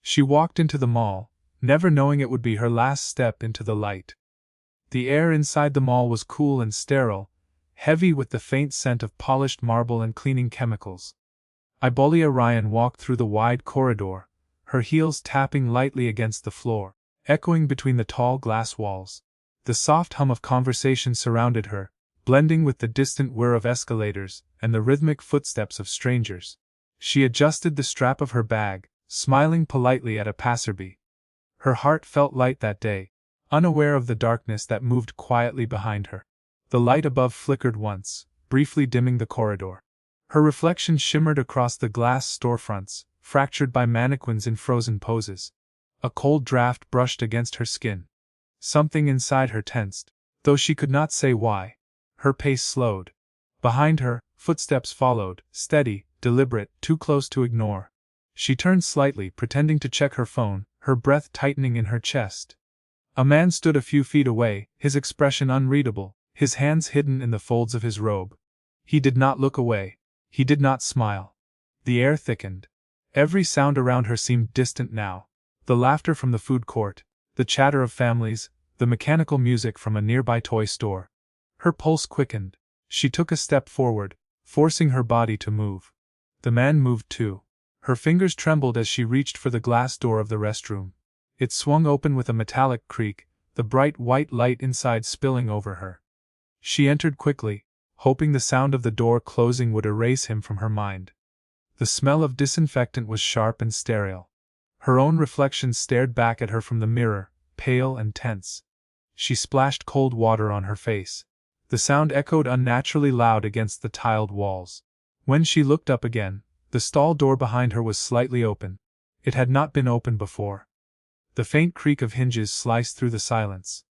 She walked into the mall, never knowing it would be her last step into the light. The air inside the mall was cool and sterile, heavy with the faint scent of polished marble and cleaning chemicals. Ibolya Ryan walked through the wide corridor, her heels tapping lightly against the floor, echoing between the tall glass walls. The soft hum of conversation surrounded her, blending with the distant whir of escalators and the rhythmic footsteps of strangers. She adjusted the strap of her bag, smiling politely at a passerby. Her heart felt light that day, unaware of the darkness that moved quietly behind her. The light above flickered once, briefly dimming the corridor. Her reflection shimmered across the glass storefronts, fractured by mannequins in frozen poses. A cold draft brushed against her skin. Something inside her tensed, though she could not say why. Her pace slowed. Behind her, footsteps followed, steady, deliberate, too close to ignore. She turned slightly, pretending to check her phone, her breath tightening in her chest. A man stood a few feet away, his expression unreadable, his hands hidden in the folds of his robe. He did not look away. He did not smile. The air thickened. Every sound around her seemed distant now. The laughter from the food court, the chatter of families, the mechanical music from a nearby toy store. Her pulse quickened. She took a step forward, forcing her body to move. The man moved too. Her fingers trembled as she reached for the glass door of the restroom. It swung open with a metallic creak, the bright white light inside spilling over her. She entered quickly, hoping the sound of the door closing would erase him from her mind. The smell of disinfectant was sharp and sterile. Her own reflection stared back at her from the mirror, pale and tense. She splashed cold water on her face. The sound echoed unnaturally loud against the tiled walls. When she looked up again, the stall door behind her was slightly open. It had not been open before. The faint creak of hinges sliced through the silence.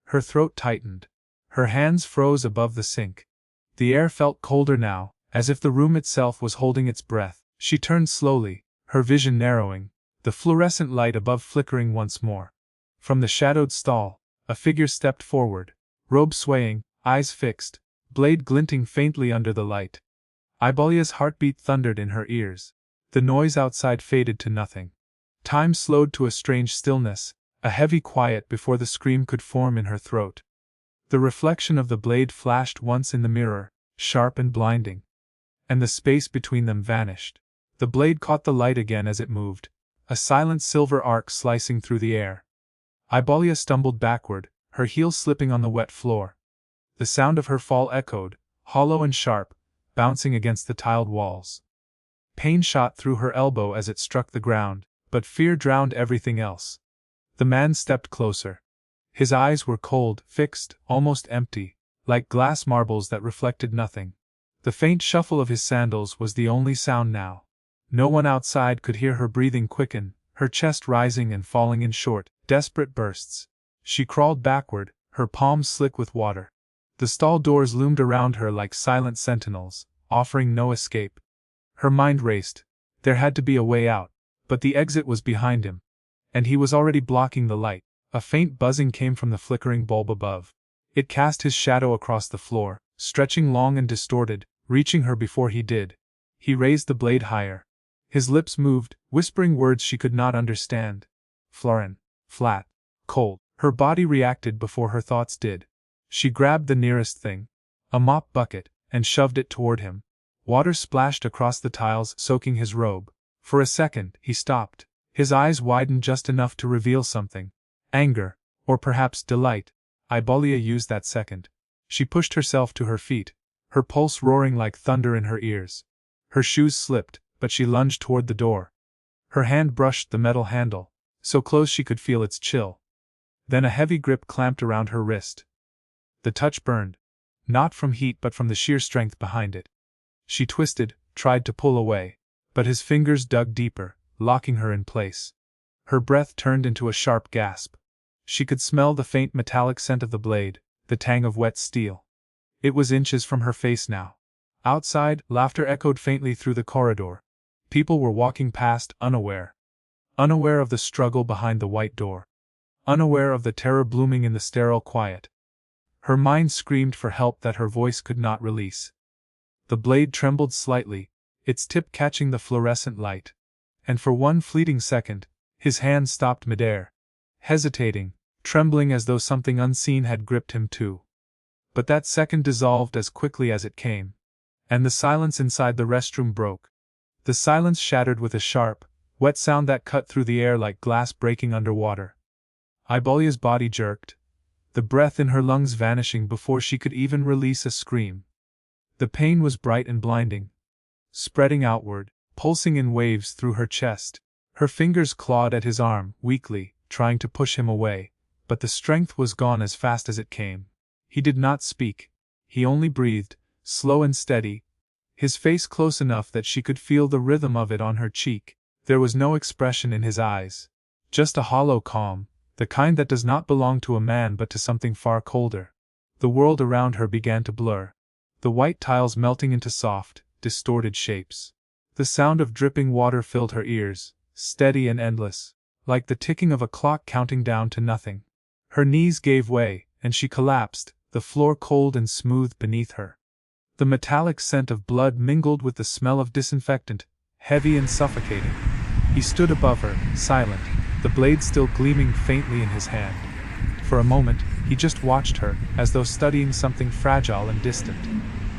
Her throat tightened. Her hands froze above the sink. The air felt colder now, as if the room itself was holding its breath. She turned slowly, her vision narrowing, the fluorescent light above flickering once more. From the shadowed stall, a figure stepped forward, robe swaying, eyes fixed, blade glinting faintly under the light. Ibolya's heartbeat thundered in her ears. The noise outside faded to nothing. Time slowed to a strange stillness, a heavy quiet before the scream could form in her throat. The reflection of the blade flashed once in the mirror, sharp and blinding. And the space between them vanished. The blade caught the light again as it moved, a silent silver arc slicing through the air. Ibolya stumbled backward, her heels slipping on the wet floor. The sound of her fall echoed, hollow and sharp, bouncing against the tiled walls. Pain shot through her elbow as it struck the ground, but fear drowned everything else. The man stepped closer. His eyes were cold, fixed, almost empty, like glass marbles that reflected nothing. The faint shuffle of his sandals was the only sound now. No one outside could hear her breathing quicken, her chest rising and falling in short, desperate bursts. She crawled backward, her palms slick with water. The stall doors loomed around her like silent sentinels, offering no escape. Her mind raced. There had to be a way out, but the exit was behind him. And he was already blocking the light. A faint buzzing came from the flickering bulb above. It cast his shadow across the floor, stretching long and distorted, reaching her before he did. He raised the blade higher. His lips moved, whispering words she could not understand. Florin. Flat. Cold. Her body reacted before her thoughts did. She grabbed the nearest thing, a mop bucket, and shoved it toward him. Water splashed across the tiles, soaking his robe. For a second, he stopped. His eyes widened just enough to reveal something. Anger, or perhaps delight. Ibolya used that second. She pushed herself to her feet, her pulse roaring like thunder in her ears. Her shoes slipped, but she lunged toward the door. Her hand brushed the metal handle, so close she could feel its chill. Then a heavy grip clamped around her wrist. The touch burned, not from heat but from the sheer strength behind it. She twisted, tried to pull away, but his fingers dug deeper, locking her in place. Her breath turned into a sharp gasp. She could smell the faint metallic scent of the blade, the tang of wet steel. It was inches from her face now. Outside, laughter echoed faintly through the corridor. People were walking past, unaware. Unaware of the struggle behind the white door. Unaware of the terror blooming in the sterile quiet. Her mind screamed for help that her voice could not release. The blade trembled slightly, its tip catching the fluorescent light. And for one fleeting second, His hand stopped midair, hesitating, trembling as though something unseen had gripped him too. But that second dissolved as quickly as it came, and the silence inside the restroom broke. The silence shattered with a sharp, wet sound that cut through the air like glass breaking underwater. Ibolya's body jerked, the breath in her lungs vanishing before she could even release a scream. The pain was bright and blinding, spreading outward, pulsing in waves through her chest. Her fingers clawed at his arm, weakly, trying to push him away, but the strength was gone as fast as it came. He did not speak. He only breathed, slow and steady, his face close enough that she could feel the rhythm of it on her cheek. There was no expression in his eyes, just a hollow calm, the kind that does not belong to a man but to something far colder. The world around her began to blur, the white tiles melting into soft, distorted shapes. The sound of dripping water filled her ears, steady and endless, like the ticking of a clock counting down to nothing. Her knees gave way, and she collapsed, the floor cold and smooth beneath her. The metallic scent of blood mingled with the smell of disinfectant, heavy and suffocating. He stood above her, silent, the blade still gleaming faintly in his hand. For a moment, he just watched her, as though studying something fragile and distant.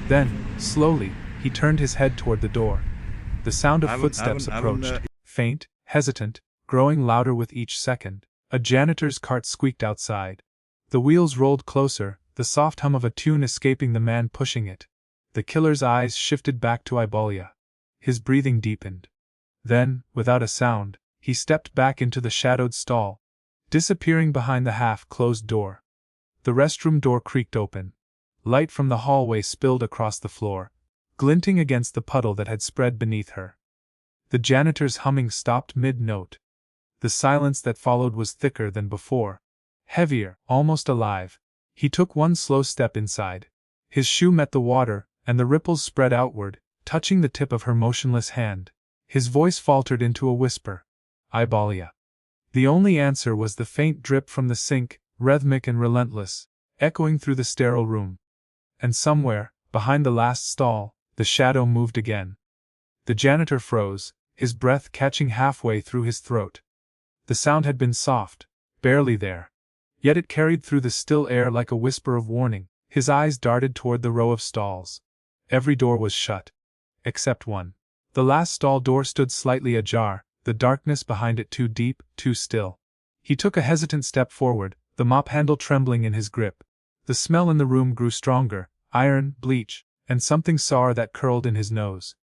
Then, slowly, he turned his head toward the door. The sound of footsteps approached, faint, hesitant, growing louder with each second. A janitor's cart squeaked outside. The wheels rolled closer, the soft hum of a tune escaping the man pushing it. The killer's eyes shifted back to Ibolya. His breathing deepened. Then, without a sound, he stepped back into the shadowed stall, disappearing behind the half-closed door. The restroom door creaked open. Light from the hallway spilled across the floor, glinting against the puddle that had spread beneath her. The janitor's humming stopped mid-note. The silence that followed was thicker than before, heavier, almost alive. He took one slow step inside. His shoe met the water, and the ripples spread outward, touching the tip of her motionless hand. His voice faltered into a whisper. Ibolya. The only answer was the faint drip from the sink, rhythmic and relentless, echoing through the sterile room. And somewhere, behind the last stall, the shadow moved again. The janitor froze, his breath catching halfway through his throat. The sound had been soft, barely there. Yet it carried through the still air like a whisper of warning. His eyes darted toward the row of stalls. Every door was shut, except one. The last stall door stood slightly ajar, the darkness behind it too deep, too still. He took a hesitant step forward, the mop handle trembling in his grip. The smell in the room grew stronger, iron, bleach, and something sour that curled in his nose.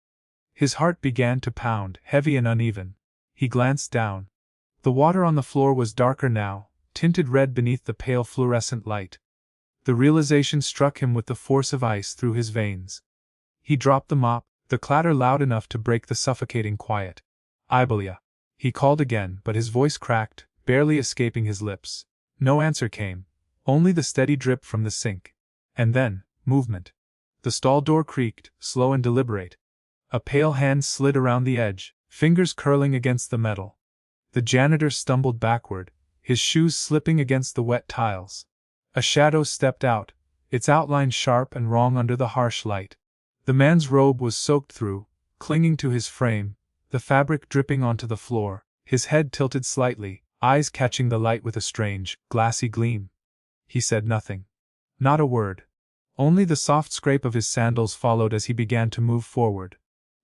His heart began to pound, heavy and uneven. He glanced down. The water on the floor was darker now, tinted red beneath the pale fluorescent light. The realization struck him with the force of ice through his veins. He dropped the mop, the clatter loud enough to break the suffocating quiet. Ibolya. He called again, but his voice cracked, barely escaping his lips. No answer came, only the steady drip from the sink. And then, movement. The stall door creaked, slow and deliberate. A pale hand slid around the edge, fingers curling against the metal. The janitor stumbled backward, his shoes slipping against the wet tiles. A shadow stepped out, its outline sharp and wrong under the harsh light. The man's robe was soaked through, clinging to his frame, the fabric dripping onto the floor, his head tilted slightly, eyes catching the light with a strange, glassy gleam. He said nothing. Not a word. Only the soft scrape of his sandals followed as he began to move forward.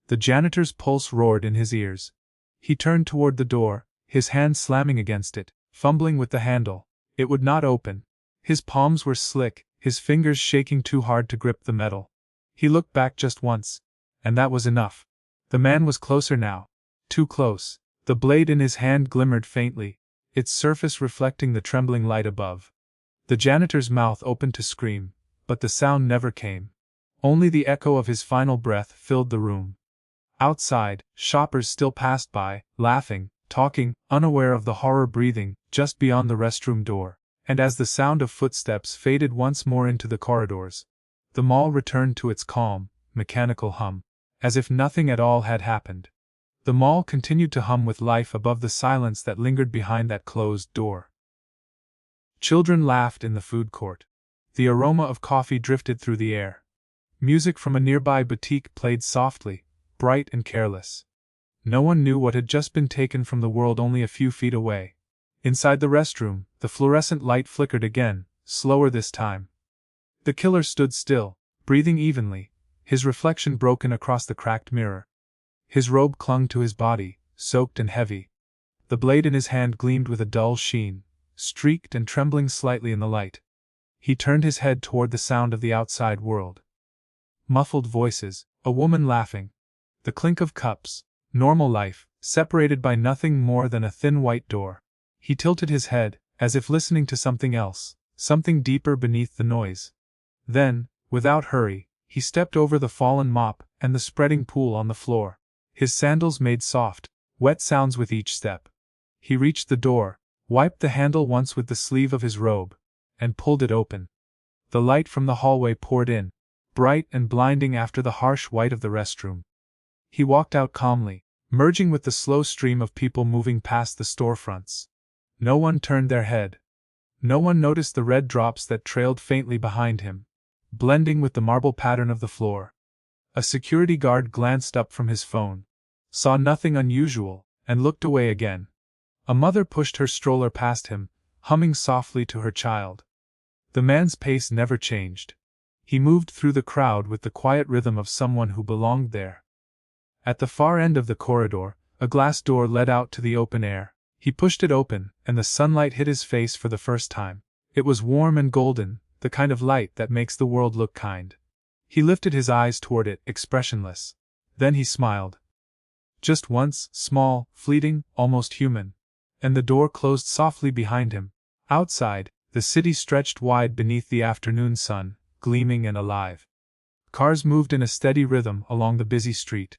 The janitor's pulse roared in his ears. He turned toward the door, his hand slamming against it, fumbling with the handle. It would not open. His palms were slick, his fingers shaking too hard to grip the metal. He looked back just once, and that was enough. The man was closer now. Too close. The blade in his hand glimmered faintly, its surface reflecting the trembling light above. The janitor's mouth opened to scream, but the sound never came. Only the echo of his final breath filled the room. Outside, shoppers still passed by, laughing, talking, unaware of the horror breathing, just beyond the restroom door. And as the sound of footsteps faded once more into the corridors, the mall returned to its calm, mechanical hum, as if nothing at all had happened. The mall continued to hum with life above the silence that lingered behind that closed door. Children laughed in the food court. The aroma of coffee drifted through the air. Music from a nearby boutique played softly, bright and careless. No one knew what had just been taken from the world only a few feet away. Inside the restroom, the fluorescent light flickered again, slower this time. The killer stood still, breathing evenly, his reflection broken across the cracked mirror. His robe clung to his body, soaked and heavy. The blade in his hand gleamed with a dull sheen, streaked and trembling slightly in the light. He turned his head toward the sound of the outside world. Muffled voices, a woman laughing. The clink of cups, normal life, separated by nothing more than a thin white door. He tilted his head, as if listening to something else, something deeper beneath the noise. Then, without hurry, he stepped over the fallen mop and the spreading pool on the floor. His sandals made soft, wet sounds with each step. He reached the door, wiped the handle once with the sleeve of his robe, and pulled it open. The light from the hallway poured in, bright and blinding after the harsh white of the restroom. He walked out calmly, merging with the slow stream of people moving past the storefronts. No one turned their head. No one noticed the red drops that trailed faintly behind him, blending with the marble pattern of the floor. A security guard glanced up from his phone, saw nothing unusual, and looked away again. A mother pushed her stroller past him, humming softly to her child. The man's pace never changed. He moved through the crowd with the quiet rhythm of someone who belonged there. At the far end of the corridor, a glass door led out to the open air. He pushed it open, and the sunlight hit his face for the first time. It was warm and golden, the kind of light that makes the world look kind. He lifted his eyes toward it, expressionless. Then he smiled. Just once, small, fleeting, almost human. And the door closed softly behind him. Outside, the city stretched wide beneath the afternoon sun, gleaming and alive. Cars moved in a steady rhythm along the busy street.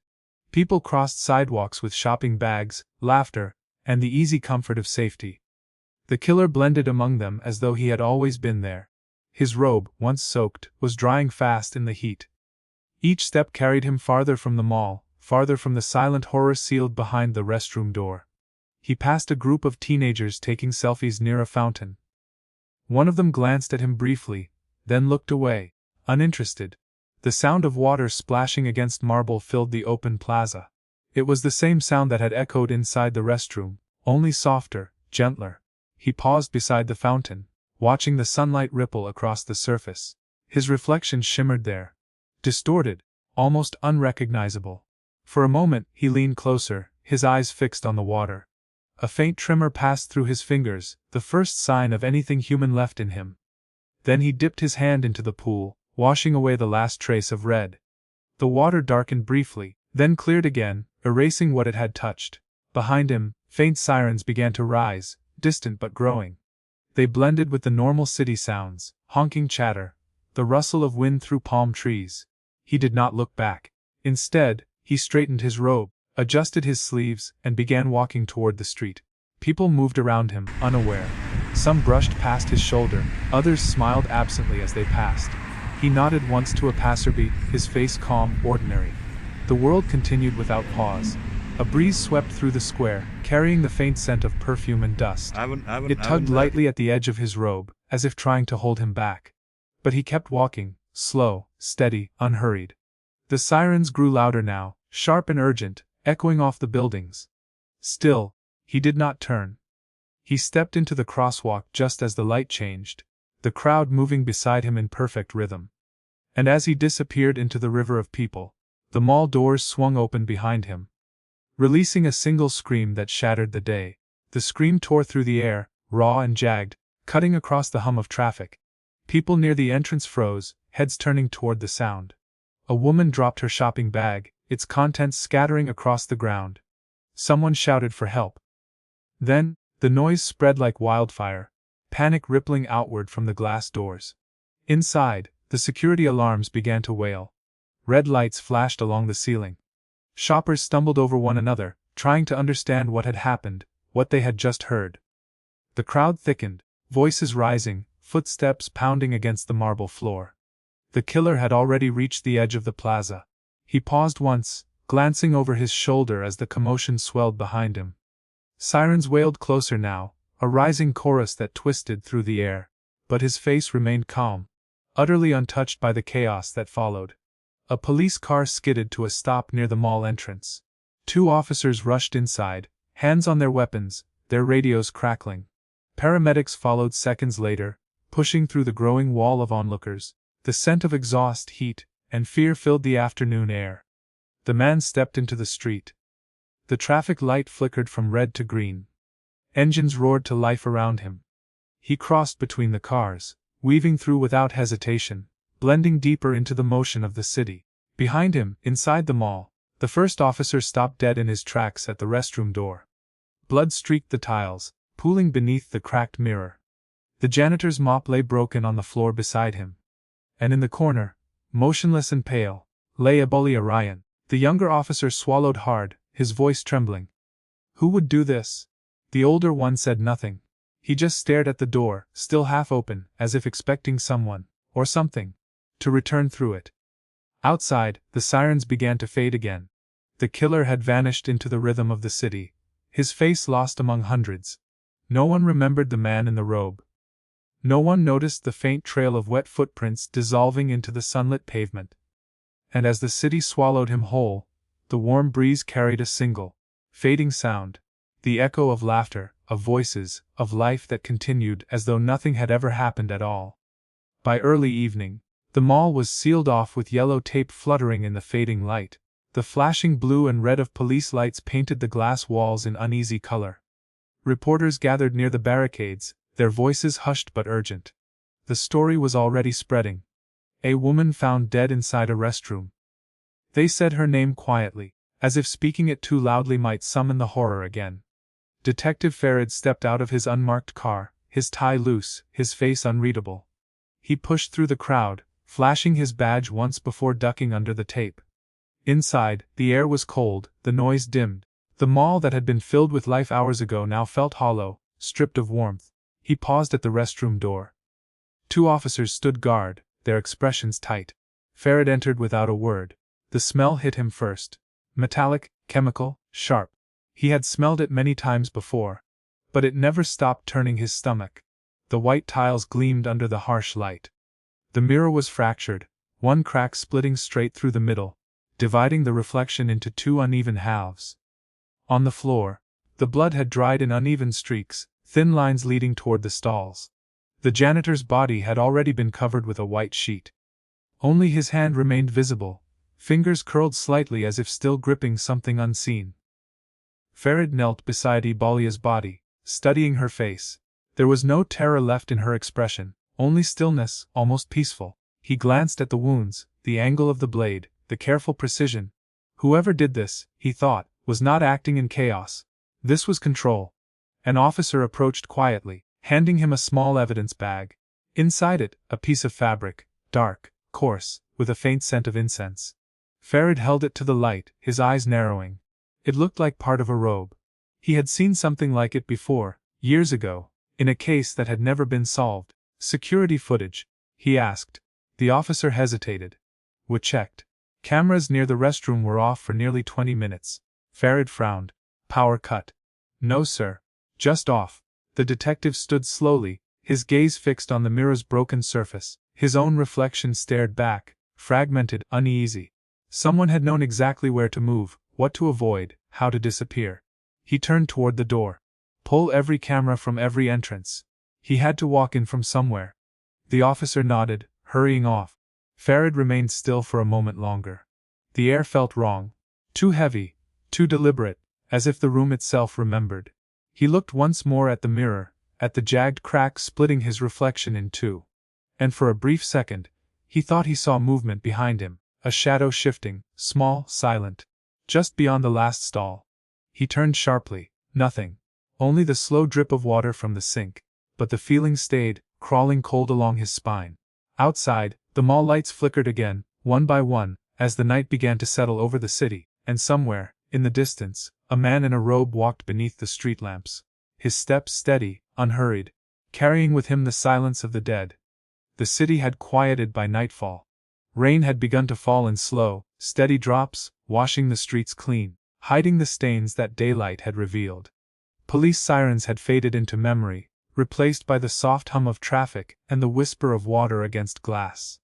People crossed sidewalks with shopping bags, laughter, and the easy comfort of safety. The killer blended among them as though he had always been there. His robe, once soaked, was drying fast in the heat. Each step carried him farther from the mall, farther from the silent horror sealed behind the restroom door. He passed a group of teenagers taking selfies near a fountain. One of them glanced at him briefly, then looked away, uninterested. The sound of water splashing against marble filled the open plaza. It was the same sound that had echoed inside the restroom, only softer, gentler. He paused beside the fountain, watching the sunlight ripple across the surface. His reflection shimmered there, distorted, almost unrecognizable. For a moment, he leaned closer, his eyes fixed on the water. A faint tremor passed through his fingers, the first sign of anything human left in him. Then he dipped his hand into the pool, washing away the last trace of red. The water darkened briefly, then cleared again, erasing what it had touched. Behind him, faint sirens began to rise, distant but growing. They blended with the normal city sounds, honking chatter, the rustle of wind through palm trees. He did not look back. Instead, he straightened his robe, adjusted his sleeves, and began walking toward the street. People moved around him, unaware. Some brushed past his shoulder, others smiled absently as they passed. He nodded once to a passerby, his face calm, ordinary. The world continued without pause. A breeze swept through the square, carrying the faint scent of perfume and dust. It tugged lightly at the edge of his robe, as if trying to hold him back. But he kept walking, slow, steady, unhurried. The sirens grew louder now, sharp and urgent, echoing off the buildings. Still, he did not turn. He stepped into the crosswalk just as the light changed, the crowd moving beside him in perfect rhythm. And as he disappeared into the river of people, the mall doors swung open behind him, releasing a single scream that shattered the day. The scream tore through the air, raw and jagged, cutting across the hum of traffic. People near the entrance froze, heads turning toward the sound. A woman dropped her shopping bag, its contents scattering across the ground. Someone shouted for help. Then, the noise spread like wildfire, panic rippling outward from the glass doors. Inside, the security alarms began to wail. Red lights flashed along the ceiling. Shoppers stumbled over one another, trying to understand what had happened, what they had just heard. The crowd thickened, voices rising, footsteps pounding against the marble floor. The killer had already reached the edge of the plaza. He paused once, glancing over his shoulder as the commotion swelled behind him. Sirens wailed closer now, a rising chorus that twisted through the air. But his face remained calm, utterly untouched by the chaos that followed. A police car skidded to a stop near the mall entrance. 2 officers rushed inside, hands on their weapons, their radios crackling. Paramedics followed seconds later, pushing through the growing wall of onlookers. The scent of exhaust, heat, and fear filled the afternoon air. The man stepped into the street. The traffic light flickered from red to green. Engines roared to life around him. He crossed between the cars, weaving through without hesitation, blending deeper into the motion of the city. Behind him, inside the mall, the first officer stopped dead in his tracks at the restroom door. Blood streaked the tiles, pooling beneath the cracked mirror. The janitor's mop lay broken on the floor beside him. And in the corner, motionless and pale, lay Ibolya Ryan. The younger officer swallowed hard, his voice trembling. Who would do this? The older one said nothing. He just stared at the door, still half open, as if expecting someone, or something, to return through it. Outside, the sirens began to fade again. The killer had vanished into the rhythm of the city, his face lost among hundreds. No one remembered the man in the robe. No one noticed the faint trail of wet footprints dissolving into the sunlit pavement. And as the city swallowed him whole, the warm breeze carried a single, fading sound, the echo of laughter, of voices, of life that continued as though nothing had ever happened at all. By early evening, the mall was sealed off with yellow tape fluttering in the fading light. The flashing blue and red of police lights painted the glass walls in uneasy color. Reporters gathered near the barricades, their voices hushed but urgent. The story was already spreading. A woman found dead inside a restroom. They said her name quietly, as if speaking it too loudly might summon the horror again. Detective Farid stepped out of his unmarked car, his tie loose, his face unreadable. He pushed through the crowd, flashing his badge once before ducking under the tape. Inside, the air was cold, the noise dimmed. The mall that had been filled with life hours ago now felt hollow, stripped of warmth. He paused at the restroom door. 2 officers stood guard, their expressions tight. Farid entered without a word. The smell hit him first. Metallic, chemical, sharp. He had smelled it many times before. But it never stopped turning his stomach. The white tiles gleamed under the harsh light. The mirror was fractured, one crack splitting straight through the middle, dividing the reflection into 2 uneven halves. On the floor, the blood had dried in uneven streaks, thin lines leading toward the stalls. The janitor's body had already been covered with a white sheet. Only his hand remained visible, fingers curled slightly as if still gripping something unseen. Farid knelt beside Ibolya's body, studying her face. There was no terror left in her expression, only stillness, almost peaceful. He glanced at the wounds, the angle of the blade, the careful precision. Whoever did this, he thought, was not acting in chaos. This was control. An officer approached quietly, handing him a small evidence bag. Inside it, a piece of fabric, dark, coarse, with a faint scent of incense. Farid held it to the light, his eyes narrowing. It looked like part of a robe. He had seen something like it before, years ago, in a case that had never been solved. Security footage, he asked. The officer hesitated. We checked. Cameras near the restroom were off for nearly 20 minutes. Farid frowned. Power cut. No, sir. Just off. The detective stood slowly, his gaze fixed on the mirror's broken surface. His own reflection stared back, fragmented, uneasy. Someone had known exactly where to move, what to avoid, how to disappear. He turned toward the door. Pull every camera from every entrance. He had to walk in from somewhere. The officer nodded, hurrying off. Farid remained still for a moment longer. The air felt wrong. Too heavy, too deliberate, as if the room itself remembered. He looked once more at the mirror, at the jagged crack splitting his reflection in 2. And for a brief second, he thought he saw movement behind him, a shadow shifting, small, silent, just beyond the last stall. He turned sharply. Nothing. Only the slow drip of water from the sink. But the feeling stayed, crawling cold along his spine. Outside, the mall lights flickered again, one by one, as the night began to settle over the city, and somewhere, in the distance, a man in a robe walked beneath the street lamps. His steps steady, unhurried, carrying with him the silence of the dead. The city had quieted by nightfall. Rain had begun to fall in slow, steady drops, washing the streets clean, hiding the stains that daylight had revealed. Police sirens had faded into memory, replaced by the soft hum of traffic and the whisper of water against glass.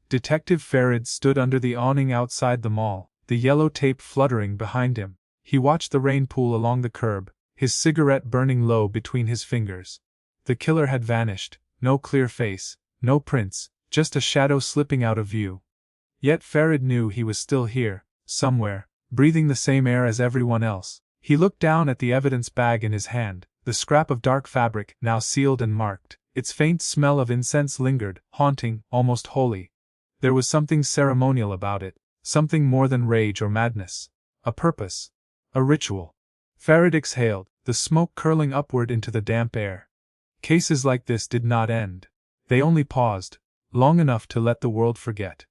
Detective Farid stood under the awning outside the mall, the yellow tape fluttering behind him. He watched the rain pool along the curb, his cigarette burning low between his fingers. The killer had vanished, no clear face, no prints, just a shadow slipping out of view. Yet Farid knew he was still here, somewhere, breathing the same air as everyone else. He looked down at the evidence bag in his hand, the scrap of dark fabric, now sealed and marked. Its faint smell of incense lingered, haunting, almost holy. There was something ceremonial about it, something more than rage or madness. A purpose. A ritual. Farid exhaled, the smoke curling upward into the damp air. Cases like this did not end. They only paused, long enough to let the world forget.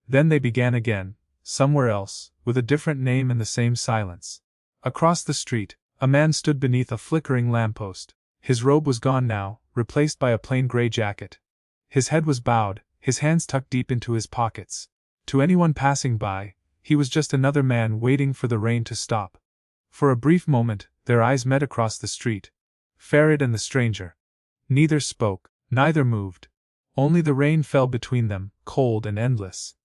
Then they began again, somewhere else, with a different name and the same silence. Across the street, a man stood beneath a flickering lamppost. His robe was gone now, replaced by a plain gray jacket. His head was bowed, his hands tucked deep into his pockets. To anyone passing by, he was just another man waiting for the rain to stop. For a brief moment, their eyes met across the street. Farid and the stranger. Neither spoke, neither moved. Only the rain fell between them, cold and endless.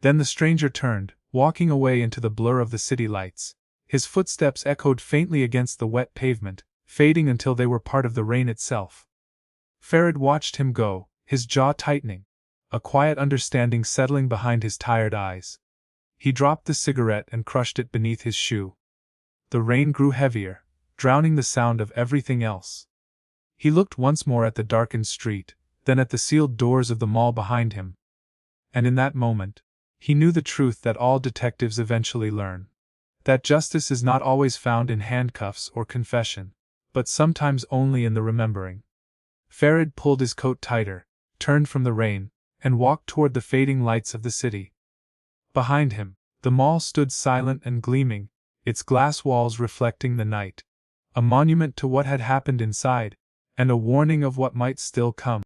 Then the stranger turned, walking away into the blur of the city lights. His footsteps echoed faintly against the wet pavement, fading until they were part of the rain itself. Farid watched him go, his jaw tightening, a quiet understanding settling behind his tired eyes. He dropped the cigarette and crushed it beneath his shoe. The rain grew heavier, drowning the sound of everything else. He looked once more at the darkened street, then at the sealed doors of the mall behind him. And in that moment, he knew the truth that all detectives eventually learn. That justice is not always found in handcuffs or confession, but sometimes only in the remembering. Farid pulled his coat tighter, turned from the rain, and walked toward the fading lights of the city. Behind him, the mall stood silent and gleaming, its glass walls reflecting the night. A monument to what had happened inside, and a warning of what might still come.